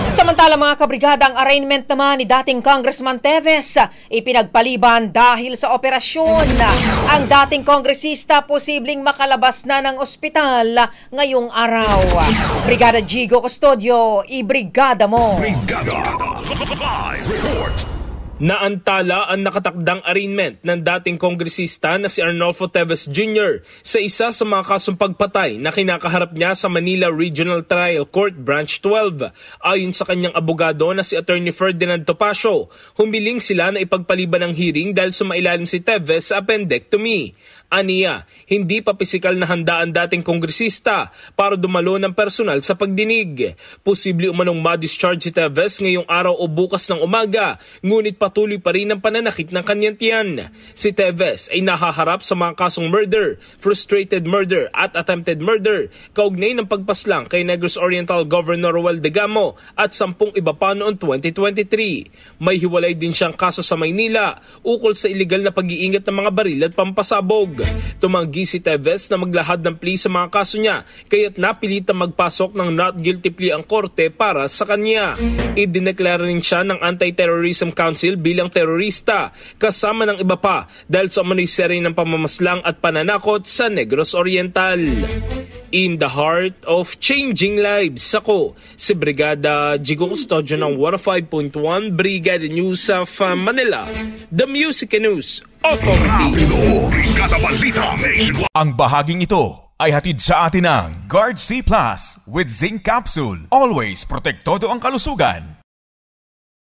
Samantala mga kabrigada, ang arraignment naman ni dating Congressman Teves ipinagpaliban dahil sa operasyon. Ang dating kongresista posibleng makalabas na ng ospital ngayong araw. Brigada Jigo Custodio, ibrigada mo. Brigada Live Report. Naantala ang nakatakdang arraignment ng dating kongresista na si Arnolfo Teves Jr. sa isa sa mga kasong pagpatay na kinakaharap niya sa Manila Regional Trial Court Branch 12. Ayon sa kanyang abogado na si Attorney Ferdinand Topacio, humiling sila na ipagpaliban ang hearing dahil sumailalim si Teves sa appendectomy. Aniya, hindi pa pisikal na handa ang dating kongresista para dumalo ng personal sa pagdinig. Posible umanong ma-discharge si Teves ngayong araw o bukas ng umaga, ngunit patuloy pa rin ang pananakit ng kanyang tiyan. Si Teves ay nahaharap sa mga kasong murder, frustrated murder at attempted murder, kaugnay ng pagpaslang kay Negros Oriental Governor Roel Degamo at 10 iba pa noong 2023. May hiwalay din siyang kaso sa Maynila ukol sa iligal na pag-iingat ng mga baril at pampasabog. Tumanggi si Teves na maglahad ng plea sa mga kaso niya, kaya't napilitang magpasok ng not guilty plea ang korte para sa kanya. Idineklara rin siya ng Anti-Terrorism Council bilang terorista, kasama ng iba pa dahil sa umano'y seri ng pamamaslang at pananakot sa Negros Oriental. In the heart of changing lives, ako si Brigada Jigo Custodio ng 105.1 Brigada News of Manila, the Music and News Authority. Ang bahaging ito ay hatid sa atin ng Guard C Plus with Zinc Capsule. Always protektado ang kalusugan.